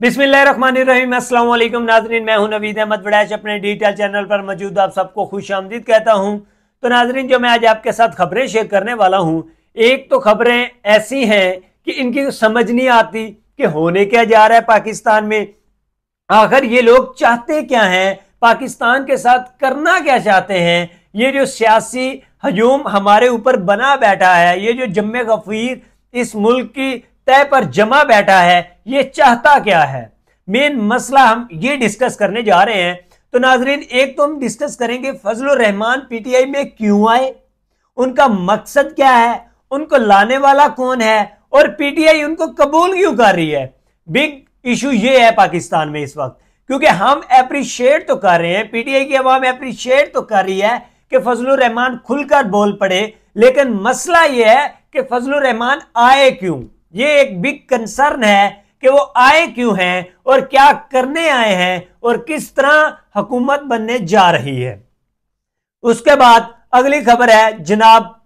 बिस्मिल्लाहिर्रहमानिर्रहीम। अस्सलाम वालेकुम नाजरीन, मैं हूं नवीद अहमद वड़ैच, अपने डिजिटल चैनल पर मौजूद आप सबको खुशामदीद कहता हूं। तो नाजरीन, जो मैं आज आपके साथ खबरें शेयर करने वाला हूं, एक तो खबरें ऐसी हैं कि इनकी समझ नहीं आती कि होने क्या जा रहा है पाकिस्तान में। आखिर ये लोग चाहते क्या हैं, पाकिस्तान के साथ करना क्या चाहते हैं। ये जो सियासी हजूम हमारे ऊपर बना बैठा है, ये जो जम्मे गफीर इस मुल्क की तय पर जमा बैठा है, ये चाहता क्या है। मेन मसला हम ये डिस्कस करने जा रहे हैं। तो नाजरीन, एक तो हम डिस्कस करेंगे फजलुर रहमान पीटीआई में क्यों आए, उनका मकसद क्या है, उनको लाने वाला कौन है और पीटीआई उनको कबूल क्यों कर रही है। बिग इशू ये है पाकिस्तान में इस वक्त, क्योंकि हम अप्रिशिएट तो कर रहे हैं, पीटीआई की आवाम अप्रिशिएट तो कर रही है कि फजलुर रहमान खुलकर बोल पड़े, लेकिन मसला यह है कि फजलुर रहमान आए क्यों। ये एक बिग कंसर्न है कि वो आए क्यों हैं और क्या करने आए हैं और किस तरह हुकूमत बनने जा रही है। उसके बाद अगली खबर है, जनाब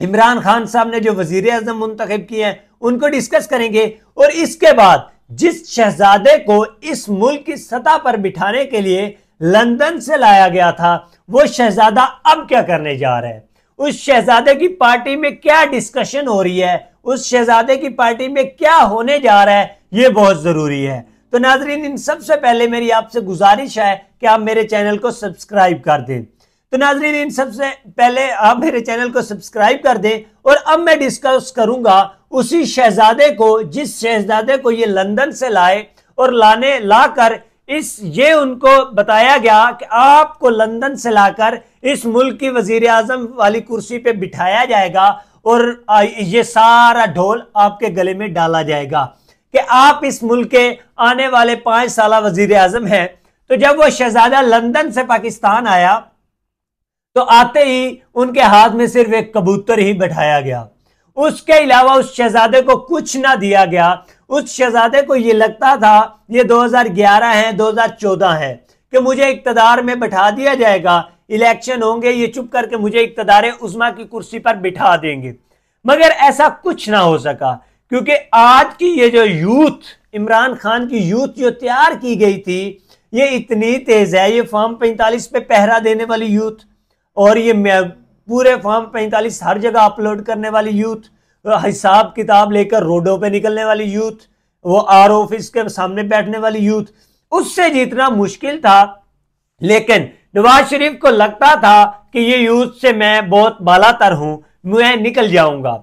इमरान खान साहब ने जो वजीर आजम मुंतखब किए हैं उनको डिस्कस करेंगे। और इसके बाद जिस शहजादे को इस मुल्क की सतह पर बिठाने के लिए लंदन से लाया गया था, वो शहजादा अब क्या करने जा रहा है, उस शहजादे की पार्टी में क्या डिस्कशन हो रही है, उस शहजादे की पार्टी में क्या होने जा रहा है, ये बहुत जरूरी है। तो नाजरीन, इन सबसे पहले मेरी आपसे गुजारिश है कि आप मेरे चैनल को सब्सक्राइब कर दें। तो नाजरीन, इन सबसे पहले आप मेरे चैनल को सब्सक्राइब कर दें। और अब मैं डिस्कस करूंगा उसी शहजादे को, जिस शहजादे को ये लंदन से लाए और लाकर ये उनको बताया गया कि आपको लंदन से लाकर इस मुल्क की वजीर आजम वाली कुर्सी पे बिठाया जाएगा और ये सारा ढोल आपके गले में डाला जाएगा कि आप इस मुल्क के आने वाले 5 साल वजीर आजम हैं। तो जब वो शहजादा लंदन से पाकिस्तान आया तो आते ही उनके हाथ में सिर्फ एक कबूतर ही बैठाया गया, उसके अलावा उस शहजादे को कुछ ना दिया गया। उस शहजादे को ये लगता था ये 2011 है, 2014 है कि मुझे इक्तदार में बैठा दिया जाएगा, इलेक्शन होंगे, ये चुप करके मुझे इक्तदार उस्मा की कुर्सी पर बिठा देंगे। मगर ऐसा कुछ ना हो सका, क्योंकि आज की ये जो यूथ, इमरान खान की यूथ जो तैयार की गई थी, ये इतनी तेज है। ये फॉर्म 45 पे पहरा देने वाली यूथ और ये पूरे फॉर्म 45 हर जगह अपलोड करने वाली यूथ, हिसाब किताब लेकर रोडों पे निकलने वाली यूथ, वो आर ऑफिस के सामने बैठने वाली यूथ, उससे जीतना मुश्किल था। लेकिन नवाज शरीफ को लगता था कि ये यूथ से मैं बहुत बालातर हूं, मैं निकल जाऊंगा।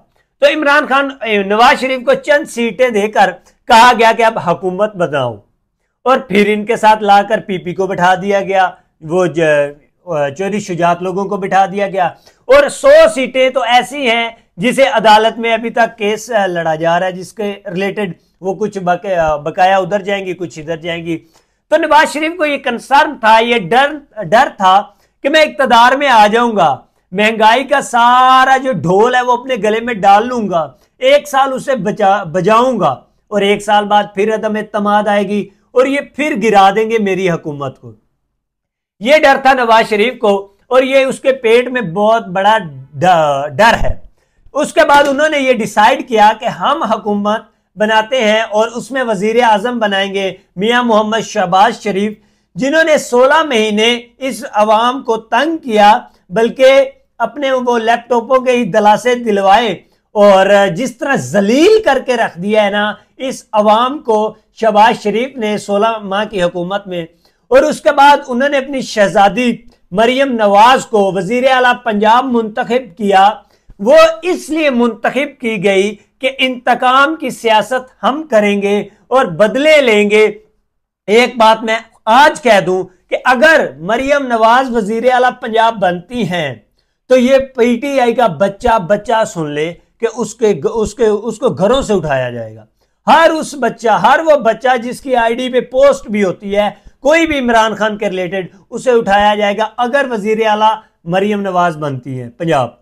तो इमरान खान, नवाज शरीफ को चंद सीटें देकर कहा गया कि अब हुकूमत बनाओ, और फिर इनके साथ लाकर पीपी को बिठा दिया गया, वो चोरी शुजात लोगों को बिठा दिया गया। और 100 सीटें तो ऐसी हैं जिसे अदालत में अभी तक केस लड़ा जा रहा है, जिसके रिलेटेड वो कुछ बकाया उधर जाएंगी, कुछ इधर जाएंगी। तो नवाज शरीफ को ये कंसर्न था, ये डर था कि मैं इक्तदार में आ जाऊंगा, महंगाई का सारा जो ढोल है वो अपने गले में डाल लूंगा, 1 साल उसे बजाऊंगा और 1 साल बाद फिर अदम एतमाद आएगी और ये फिर गिरा देंगे मेरी हुकूमत को। ये डर था नवाज शरीफ को और ये उसके पेट में बहुत बड़ा डर है। उसके बाद उन्होंने ये डिसाइड किया कि हम हुकूमत बनाते हैं और उसमें वजीर आजम बनाएंगे मियां मोहम्मद शहबाज शरीफ, जिन्होंने 16 महीने इस अवाम को तंग किया, बल्कि अपने वो लैपटॉपों के ही दलासे दिलवाए और जिस तरह जलील करके रख दिया है ना इस अवाम को शहबाज शरीफ ने 16 माह की हुकूमत में। और उसके बाद उन्होंने अपनी शहजादी मरियम नवाज को वजीर आला पंजाब मुंतखब किया। वो इसलिए मुंतखब की गई कि इंतकाम की सियासत हम करेंगे और बदले लेंगे। एक बात मैं आज कह दूं कि अगर मरियम नवाज वजीर आला पंजाब बनती हैं तो ये पीटीआई का बच्चा सुन ले कि उसको घरों से उठाया जाएगा। हर वो बच्चा जिसकी आईडी पे पोस्ट भी होती है, कोई भी इमरान खान के रिलेटेड, उसे उठाया जाएगा अगर वजीर आला मरियम नवाज बनती है पंजाब।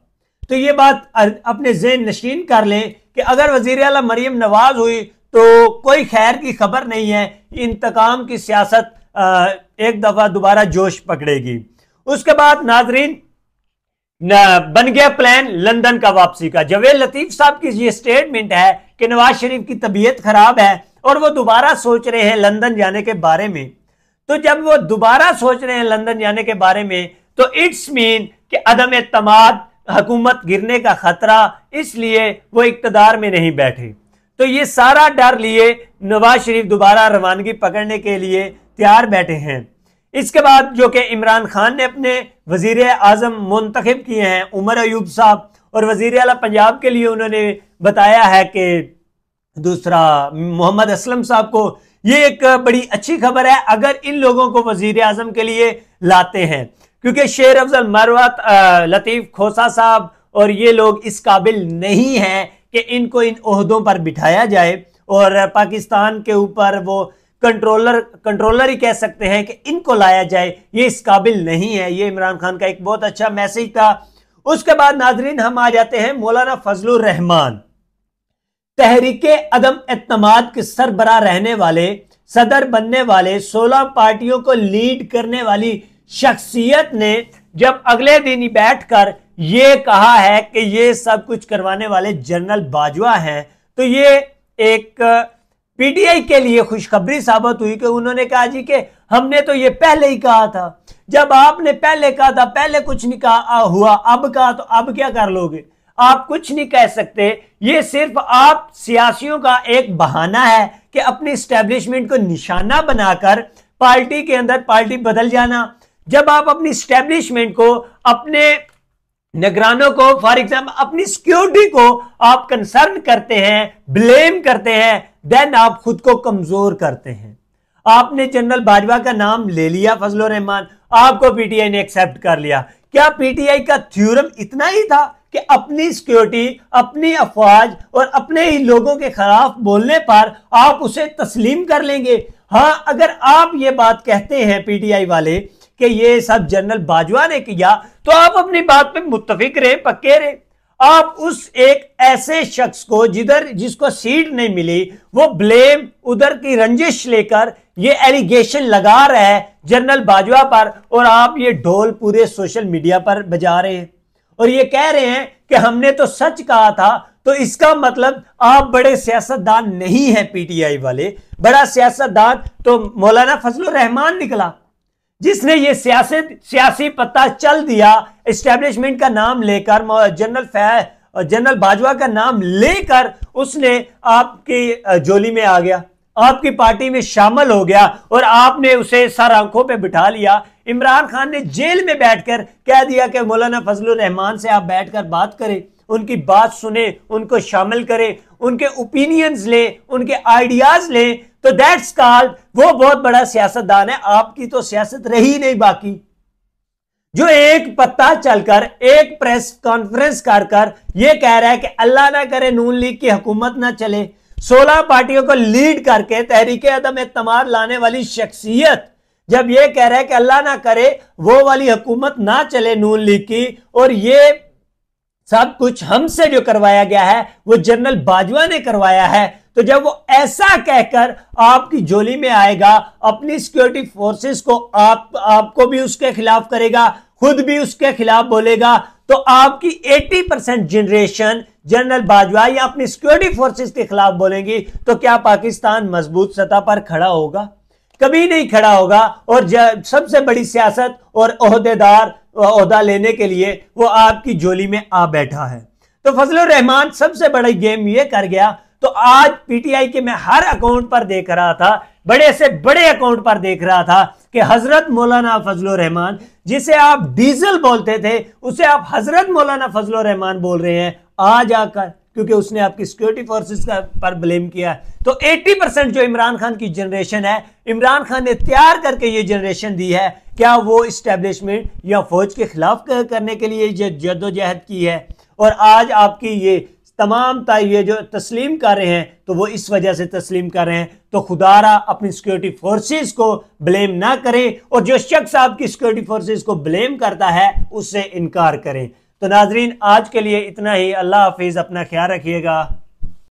तो ये बात अपने ज़हन नशीन कर लें कि अगर वजीर आला मरियम नवाज हुई तो कोई खैर की खबर नहीं है, इंतकाम की सियासत एक दफा दोबारा जोश पकड़ेगी। उसके बाद नाजरीन, बन गया प्लान लंदन का वापसी का। जवेद लतीफ साहब की ये स्टेटमेंट है कि नवाज शरीफ की तबीयत खराब है, और वो दोबारा सोच रहे हैं लंदन जाने के बारे में। तो जब वो दोबारा सोच रहे हैं लंदन जाने के बारे में, तो इट्स मीन कि अदम एतमाद, हुकूमत गिरने का खतरा, इसलिए वो इक्तदार में नहीं बैठे। तो ये सारा डर लिए नवाज शरीफ दोबारा रवानगी पकड़ने के लिए तैयार बैठे हैं। इसके बाद जो कि इमरान खान ने अपने वजीर आजम मुंतखब किए हैं उमर अयूब साहब, और वजीर आला पंजाब के लिए उन्होंने बताया है कि दूसरा मोहम्मद असलम साहब को। ये एक बड़ी अच्छी खबर है अगर इन लोगों को वजीर आजम के लिए लाते हैं, क्योंकि शेर अफजल मरवत, लतीफ खोसा साहब और ये लोग इस काबिल नहीं हैं कि इनको इन ओहदों पर बिठाया जाए, और पाकिस्तान के ऊपर वो कंट्रोलर ही कह सकते हैं कि इनको लाया जाए, ये इस काबिल नहीं है। ये इमरान खान का एक बहुत अच्छा मैसेज था। उसके बाद नाजरीन हम आ जाते हैं मौलाना फजलुर रहमान, तहरीके अदम एतमाद के सरबराह रहने वाले, सदर बनने वाले, 16 पार्टियों को लीड करने वाली शख्सियत ने जब अगले दिन ही बैठकर ये कहा है कि ये सब कुछ करवाने वाले जनरल बाजवा हैं, तो ये एक पीटीआई के लिए खुशखबरी साबित हुई कि उन्होंने कहा जी कि हमने तो ये पहले ही कहा था। जब आपने पहले कहा था, पहले कुछ नहीं कहा हुआ, अब कहा तो अब क्या कर लोगे? आप कुछ नहीं कह सकते। ये सिर्फ आप सियासियों का एक बहाना है कि अपनी स्टैब्लिशमेंट को निशाना बनाकर पार्टी के अंदर पार्टी बदल जाना। जब आप अपनी स्टैब्लिशमेंट को, अपने निगरानों को, फॉर एग्जाम्पल अपनी सिक्योरिटी को आप कंसर्न करते हैं, ब्लेम करते हैं, देन आप खुद को कमजोर करते हैं। आपने जनरल बाजवा का नाम ले लिया, फजलुर रहमान, आपको पीटीआई ने एक्सेप्ट कर लिया। क्या पीटीआई का थ्योरम इतना ही था कि अपनी सिक्योरिटी, अपनी अफवाज और अपने ही लोगों के खिलाफ बोलने पर आप उसे तस्लीम कर लेंगे? हाँ, अगर आप ये बात कहते हैं पीटीआई वाले कि ये सब जनरल बाजवा ने किया, तो आप अपनी बात पे मुत्तफिक रहे, पक्के रहे। आप उस एक ऐसे शख्स को जिसको सीट नहीं मिली, वो ब्लेम, उधर की रंजिश लेकर ये एलिगेशन लगा रहा है जनरल बाजवा पर, और आप ये ढोल पूरे सोशल मीडिया पर बजा रहे हैं और ये कह रहे हैं कि हमने तो सच कहा था। तो इसका मतलब आप बड़े सियासतदान नहीं हैं पीटीआई वाले। बड़ा सियासतदान तो मौलाना फजलुर रहमान निकला, जिसने ये सियासी पत्ता चल दिया, एस्टेब्लिशमेंट का नाम लेकर, जनरल बाजवा का नाम लेकर उसने आपकी जोली में आ गया, आपकी पार्टी में शामिल हो गया, और आपने उसे सर आंखों पे बिठा लिया। इमरान खान ने जेल में बैठकर कह दिया कि मौलाना फजलुर रहमान से आप बैठकर बात करें, उनकी बात सुने, उनको शामिल करें, उनके ओपिनियंस ले, उनके आइडियाज ले। तो दैट्स कॉल्ड, वो बहुत बड़ा सियासतदान है। आपकी तो सियासत रही नहीं बाकी, जो एक पत्ता चलकर, एक प्रेस कॉन्फ्रेंस कर ये कह रहा है कि अल्लाह ना करे नून लीग की हुकूमत ना चले। 16 पार्टियों को लीड करके तहरीके अदम एतमाद लाने वाली शख्सियत जब ये कह रहा है कि अल्लाह ना करे वो वाली हुकूमत ना चले नून लीग की, और ये सब कुछ हमसे जो करवाया गया है वो जनरल बाजवा ने करवाया है, तो जब वो ऐसा कहकर आपकी जोली में आएगा, अपनी सिक्योरिटी फोर्सेस को आपको भी उसके खिलाफ करेगा, खुद भी उसके खिलाफ बोलेगा, तो आपकी 80% जनरेशन जनरल बाजवा या अपनी सिक्योरिटी फोर्सेस के खिलाफ बोलेंगी। तो क्या पाकिस्तान मजबूत सतह पर खड़ा होगा? कभी नहीं खड़ा होगा। और सबसे बड़ी सियासत और ओहदा लेने के लिए वो आपकी जोली में आ बैठा है। तो फजलुर रहमान सबसे बड़ा गेम ये कर गया। तो आज पीटीआई के मैं हर अकाउंट पर देख रहा था, बड़े से बड़े अकाउंट पर देख रहा था कि हजरत मौलाना फजलुर रहमान, जिसे आप डीजल बोलते थे, उसे आप हजरत मौलाना फजलुर रहमान बोल रहे हैं आज आकर, क्योंकि उसने आपकी सिक्योरिटी फोर्सेस पर ब्लेम किया। तो 80% जो इमरान खान की जनरेशन है, इमरान खान ने तैयार करके ये जनरेशन दी है। क्या वो इस्टेब्लिशमेंट या फौज के खिलाफ करने के लिए जद्दोजहद की है? और आज आपकी ये तमाम ये जो तस्लीम कर रहे हैं, तो वो इस वजह से तस्लीम कर रहे हैं। तो खुदारा अपनी सिक्योरिटी फोर्सेस को ब्लेम ना करें, और जो शख्स आपकी सिक्योरिटी फोर्सेस को ब्लेम करता है उससे इनकार करें। तो नाजरीन, आज के लिए इतना ही। अल्लाह हाफिज, अपना ख्याल रखिएगा।